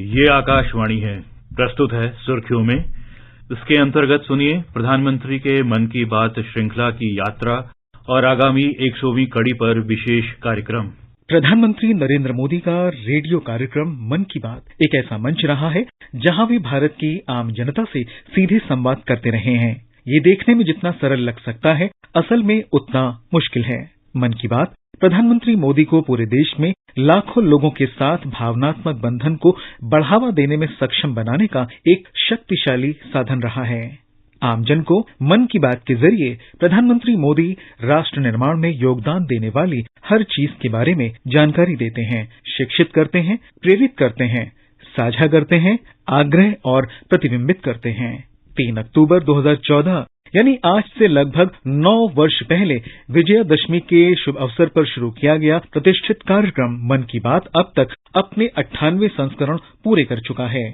ये आकाशवाणी है। प्रस्तुत है सुर्खियों में। इसके अंतर्गत सुनिए प्रधानमंत्री के मन की बात श्रृंखला की यात्रा और आगामी 100वीं कड़ी पर विशेष कार्यक्रम। प्रधानमंत्री नरेंद्र मोदी का रेडियो कार्यक्रम मन की बात एक ऐसा मंच रहा है जहां वे भारत की आम जनता से सीधे संवाद करते रहे हैं। ये देखने में जितना सरल लग सकता है, असल में उतना मुश्किल है। मन की बात प्रधानमंत्री मोदी को पूरे देश में लाखों लोगों के साथ भावनात्मक बंधन को बढ़ावा देने में सक्षम बनाने का एक शक्तिशाली साधन रहा है। आमजन को मन की बात के जरिए प्रधानमंत्री मोदी राष्ट्र निर्माण में योगदान देने वाली हर चीज के बारे में जानकारी देते हैं, शिक्षित करते हैं, प्रेरित करते हैं, साझा करते हैं, आग्रह और प्रतिबिंबित करते हैं। 3 अक्टूबर 2014 यानी आज से लगभग 9 वर्ष पहले विजयादशमी के शुभ अवसर पर शुरू किया गया प्रतिष्ठित कार्यक्रम मन की बात अब तक अपने 98वें संस्करण पूरे कर चुका है।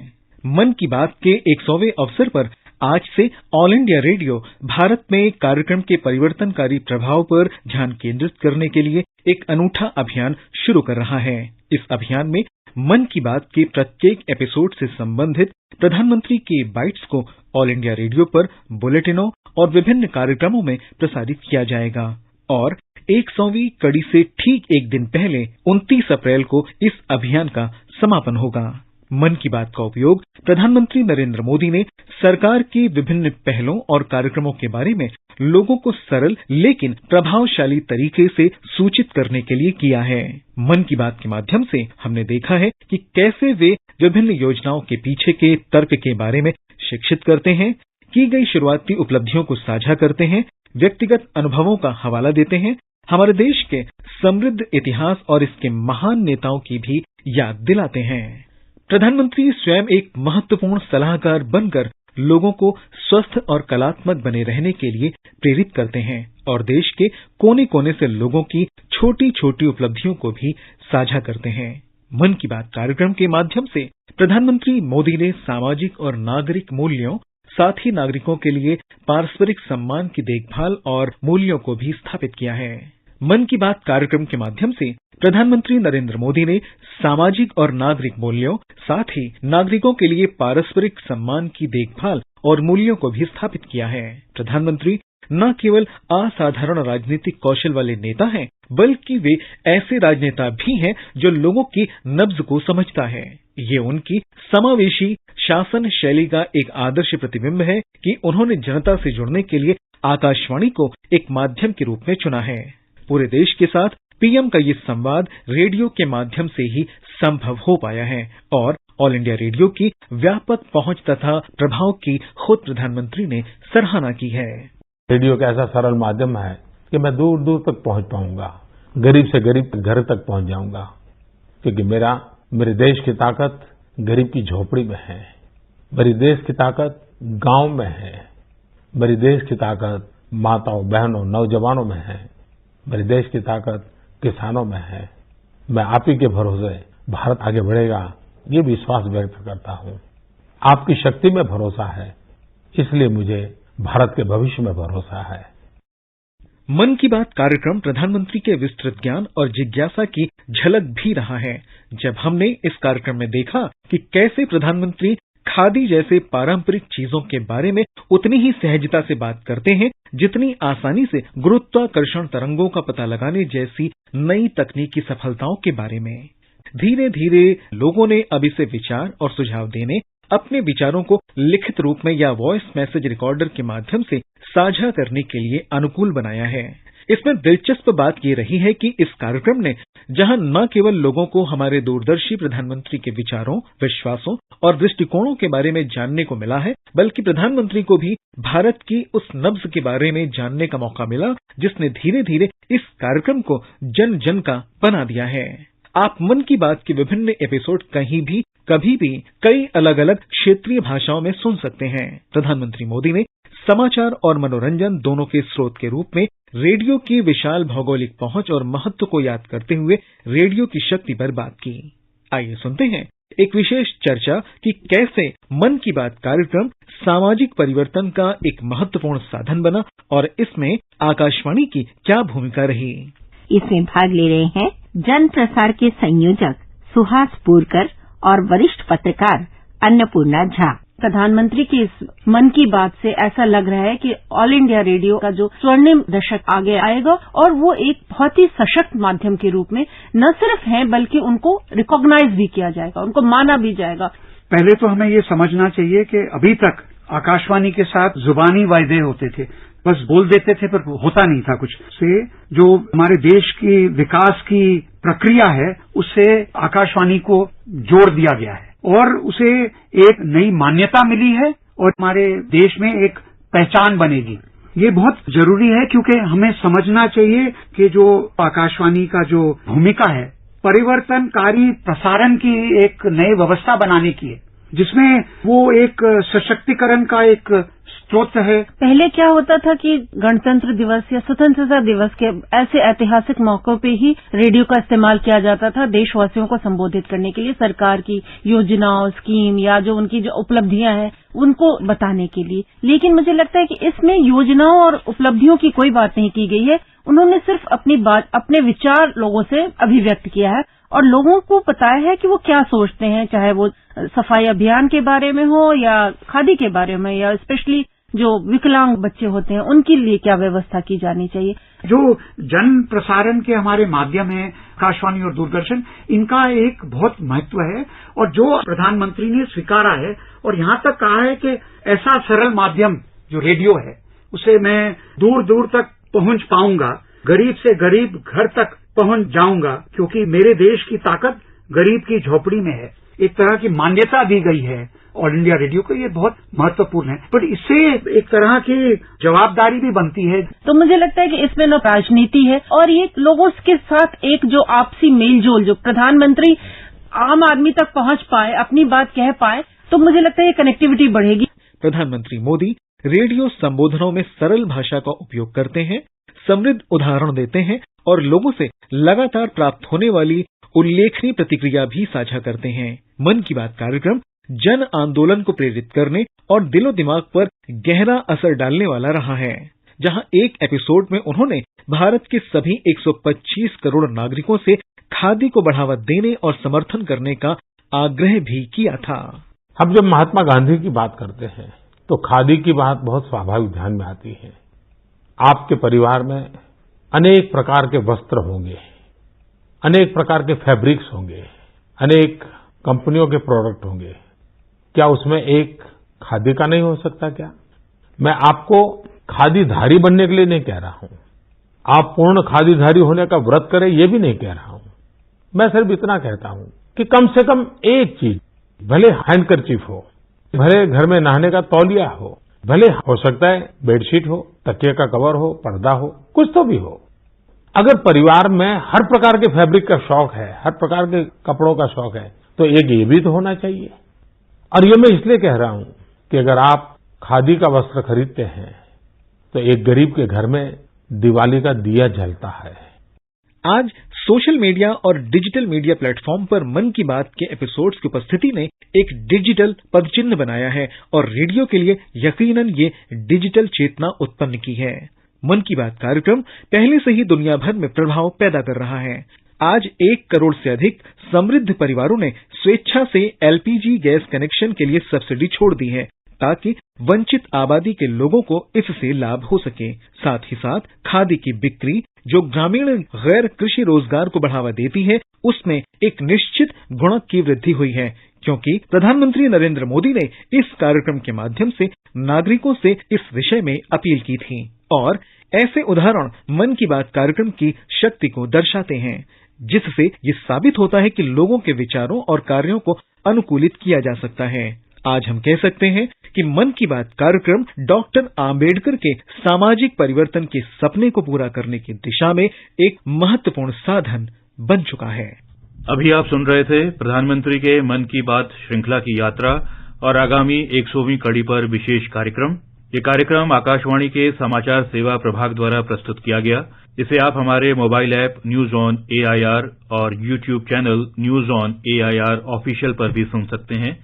मन की बात के 100वें अवसर पर आज से ऑल इंडिया रेडियो भारत में कार्यक्रम के परिवर्तनकारी प्रभाव पर ध्यान केंद्रित करने के लिए एक अनूठा अभियान शुरू कर रहा है। इस अभियान में मन की बात के प्रत्येक एपिसोड से संबंधित प्रधानमंत्री के बाइट्स को ऑल इंडिया रेडियो पर बुलेटिनों और विभिन्न कार्यक्रमों में प्रसारित किया जाएगा और 100वीं कड़ी से ठीक एक दिन पहले 29 अप्रैल को इस अभियान का समापन होगा। मन की बात का उपयोग प्रधानमंत्री नरेंद्र मोदी ने सरकार के विभिन्न पहलों और कार्यक्रमों के बारे में लोगों को सरल लेकिन प्रभावशाली तरीके से सूचित करने के लिए किया है। मन की बात के माध्यम से हमने देखा है कि कैसे वे विभिन्न योजनाओं के पीछे के तर्क के बारे में शिक्षित करते हैं, की गई शुरुआती उपलब्धियों को साझा करते हैं, व्यक्तिगत अनुभवों का हवाला देते हैं, हमारे देश के समृद्ध इतिहास और इसके महान नेताओं की भी याद दिलाते हैं। प्रधानमंत्री स्वयं एक महत्वपूर्ण सलाहकार बनकर लोगों को स्वस्थ और कलात्मक बने रहने के लिए प्रेरित करते हैं और देश के कोने कोने से लोगों की छोटी छोटी उपलब्धियों को भी साझा करते हैं। मन की बात कार्यक्रम के माध्यम से प्रधानमंत्री मोदी ने सामाजिक और नागरिक मूल्यों, साथ ही नागरिकों के लिए पारस्परिक सम्मान की देखभाल और मूल्यों को भी स्थापित किया है। मन की बात कार्यक्रम के माध्यम से प्रधानमंत्री नरेंद्र मोदी ने सामाजिक और नागरिक मूल्यों, साथ ही नागरिकों के लिए पारस्परिक सम्मान की देखभाल और मूल्यों को भी स्थापित किया है। प्रधानमंत्री न केवल असाधारण राजनीतिक कौशल वाले नेता हैं, बल्कि वे ऐसे राजनेता भी हैं जो लोगों की नब्ज को समझता है। ये उनकी समावेशी शासन शैली का एक आदर्श प्रतिबिंब है कि उन्होंने जनता से जुड़ने के लिए आकाशवाणी को एक माध्यम के रूप में चुना है। पूरे देश के साथ पीएम का ये संवाद रेडियो के माध्यम से ही संभव हो पाया है और ऑल इंडिया रेडियो की व्यापक पहुंच तथा प्रभाव की खुद प्रधानमंत्री ने सराहना की है। रेडियो का ऐसा सरल माध्यम है कि मैं दूर दूर तक पहुंच पाऊंगा, गरीब से गरीब घर तक पहुंच जाऊंगा, क्योंकि मेरे देश की ताकत गरीब की झोपड़ी में है, मेरे देश की ताकत गांव में है, मेरे देश की ताकत माताओं, बहनों, नौजवानों में है, मेरे देश की ताकत किसानों में है। मैं आप ही के भरोसे भारत आगे बढ़ेगा, ये विश्वास व्यक्त करता हूँ। आपकी शक्ति में भरोसा है, इसलिए मुझे भारत के भविष्य में भरोसा है। मन की बात कार्यक्रम प्रधानमंत्री के विस्तृत ज्ञान और जिज्ञासा की झलक भी रहा है। जब हमने इस कार्यक्रम में देखा कि कैसे प्रधानमंत्री खादी जैसे पारंपरिक चीजों के बारे में उतनी ही सहजता से बात करते हैं जितनी आसानी से गुरुत्वाकर्षण तरंगों का पता लगाने जैसी नई तकनीकी सफलताओं के बारे में। धीरे धीरे लोगों ने अब इसे विचार और सुझाव देने, अपने विचारों को लिखित रूप में या वॉइस मैसेज रिकॉर्डर के माध्यम से साझा करने के लिए अनुकूल बनाया है। इसमें दिलचस्प बात ये रही है कि इस कार्यक्रम ने जहां न केवल लोगों को हमारे दूरदर्शी प्रधानमंत्री के विचारों, विश्वासों और दृष्टिकोणों के बारे में जानने को मिला है, बल्कि प्रधानमंत्री को भी भारत की उस नब्ज के बारे में जानने का मौका मिला जिसने धीरे धीरे इस कार्यक्रम को जन जन का बना दिया है। आप मन की बात के विभिन्न एपिसोड कहीं भी, कभी भी, कई अलग अलग क्षेत्रीय भाषाओं में सुन सकते हैं। प्रधानमंत्री मोदी ने समाचार और मनोरंजन दोनों के स्रोत के रूप में रेडियो की विशाल भौगोलिक पहुंच और महत्व को याद करते हुए रेडियो की शक्ति पर बात की। आइए सुनते हैं एक विशेष चर्चा कि कैसे मन की बात कार्यक्रम सामाजिक परिवर्तन का एक महत्वपूर्ण साधन बना और इसमें आकाशवाणी की क्या भूमिका रही। इसमें भाग ले रहे हैं जन प्रसार के संयोजक सुहास बोरकर और वरिष्ठ पत्रकार अन्नपूर्णा झा। प्रधानमंत्री की इस मन की बात से ऐसा लग रहा है कि ऑल इंडिया रेडियो का जो स्वर्णिम दशक आगे आएगा और वो एक बहुत ही सशक्त माध्यम के रूप में न सिर्फ है बल्कि उनको रिकॉग्नाइज भी किया जाएगा, उनको माना भी जाएगा। पहले तो हमें ये समझना चाहिए कि अभी तक आकाशवाणी के साथ जुबानी वायदे होते थे, बस बोल देते थे पर होता नहीं था कुछ से। जो हमारे देश की विकास की प्रक्रिया है उससे आकाशवाणी को जोड़ दिया गया है और उसे एक नई मान्यता मिली है और हमारे देश में एक पहचान बनेगी। ये बहुत जरूरी है क्योंकि हमें समझना चाहिए कि जो आकाशवाणी का जो भूमिका है परिवर्तनकारी प्रसारण की एक नई व्यवस्था बनाने की है, जिसमें वो एक सशक्तिकरण का एक स्रोत है। पहले क्या होता था कि गणतंत्र दिवस या स्वतंत्रता दिवस के ऐसे ऐतिहासिक मौकों पे ही रेडियो का इस्तेमाल किया जाता था देशवासियों को संबोधित करने के लिए, सरकार की योजनाओं, स्कीम या जो उनकी जो उपलब्धियां हैं उनको बताने के लिए। लेकिन मुझे लगता है कि इसमें योजनाओं और उपलब्धियों की कोई बात नहीं की गई है। उन्होंने सिर्फ अपनी बात, अपने विचार लोगों से अभिव्यक्त किया है और लोगों को बताया है कि वो क्या सोचते हैं, चाहे वो सफाई अभियान के बारे में हो या खादी के बारे में या स्पेशली जो विकलांग बच्चे होते हैं उनके लिए क्या व्यवस्था की जानी चाहिए। जो जन प्रसारण के हमारे माध्यम है आकाशवाणी और दूरदर्शन, इनका एक बहुत महत्व है और जो प्रधानमंत्री ने स्वीकारा है और यहाँ तक कहा है कि ऐसा सरल माध्यम जो रेडियो है उसे मैं दूर दूर तक पहुंच पाऊंगा, गरीब से गरीब घर तक पहुंच जाऊंगा, क्योंकि मेरे देश की ताकत गरीब की झोपड़ी में है। एक तरह की मान्यता दी गई है ऑल इंडिया रेडियो को, ये बहुत महत्वपूर्ण है। पर इससे एक तरह की जवाबदारी भी बनती है। तो मुझे लगता है कि इसमें न राजनीति है और ये लोगों के साथ एक जो आपसी मेलजोल, जो प्रधानमंत्री आम आदमी तक पहुंच पाए, अपनी बात कह पाए, तो मुझे लगता है ये कनेक्टिविटी बढ़ेगी। प्रधानमंत्री मोदी रेडियो संबोधनों में सरल भाषा का उपयोग करते हैं, समृद्ध उदाहरण देते हैं और लोगों से लगातार प्राप्त होने वाली उल्लेखनीय प्रतिक्रिया भी साझा करते हैं। मन की बात कार्यक्रम जन आंदोलन को प्रेरित करने और दिलो दिमाग पर गहरा असर डालने वाला रहा है, जहां एक एपिसोड में उन्होंने भारत के सभी 125 करोड़ नागरिकों से खादी को बढ़ावा देने और समर्थन करने का आग्रह भी किया था। हम जब महात्मा गांधी की बात करते हैं तो खादी की बात बहुत स्वाभाविक ध्यान में आती है। आपके परिवार में अनेक प्रकार के वस्त्र होंगे, अनेक प्रकार के फैब्रिक्स होंगे, अनेक कंपनियों के प्रोडक्ट होंगे, क्या उसमें एक खादी का नहीं हो सकता क्या? मैं आपको खादीधारी बनने के लिए नहीं कह रहा हूं, आप पूर्ण खादीधारी होने का व्रत करें ये भी नहीं कह रहा हूं। मैं सिर्फ इतना कहता हूं कि कम से कम एक चीज, भले हैंडकरचीफ हो, भले घर में नहाने का तौलिया भले हो सकता है बेडशीट हो, तकिए का कवर हो, पर्दा हो, कुछ तो भी हो। अगर परिवार में हर प्रकार के फैब्रिक का शौक है, हर प्रकार के कपड़ों का शौक है, तो एक ये भी तो होना चाहिए। और ये मैं इसलिए कह रहा हूं कि अगर आप खादी का वस्त्र खरीदते हैं तो एक गरीब के घर में दिवाली का दिया जलता है। आज सोशल मीडिया और डिजिटल मीडिया प्लेटफॉर्म पर मन की बात के एपिसोड्स की उपस्थिति ने एक डिजिटल पदचिन्ह बनाया है और रेडियो के लिए यकीनन ये डिजिटल चेतना उत्पन्न की है। मन की बात कार्यक्रम पहले से ही दुनिया भर में प्रभाव पैदा कर रहा है। आज 1 करोड़ से अधिक समृद्ध परिवारों ने स्वेच्छा से एलपीजी गैस कनेक्शन के लिए सब्सिडी छोड़ दी है ताकि वंचित आबादी के लोगों को इससे लाभ हो सके। साथ ही साथ खादी की बिक्री, जो ग्रामीण गैर कृषि रोजगार को बढ़ावा देती है, उसमें एक निश्चित गुणक की वृद्धि हुई है, क्योंकि प्रधानमंत्री नरेंद्र मोदी ने इस कार्यक्रम के माध्यम से नागरिकों से इस विषय में अपील की थी। और ऐसे उदाहरण मन की बात कार्यक्रम की शक्ति को दर्शाते हैं, जिससे ये साबित होता है कि लोगों के विचारों और कार्यों को अनुकूलित किया जा सकता है। आज हम कह सकते हैं कि मन की बात कार्यक्रम डॉक्टर आम्बेडकर के सामाजिक परिवर्तन के सपने को पूरा करने की दिशा में एक महत्वपूर्ण साधन बन चुका है। अभी आप सुन रहे थे प्रधानमंत्री के मन की बात श्रृंखला की यात्रा और आगामी 100वीं कड़ी पर विशेष कार्यक्रम। ये कार्यक्रम आकाशवाणी के समाचार सेवा प्रभाग द्वारा प्रस्तुत किया गया। इसे आप हमारे mobile app News on AIR और YouTube channel News on AIR official पर भी सुन सकते हैं।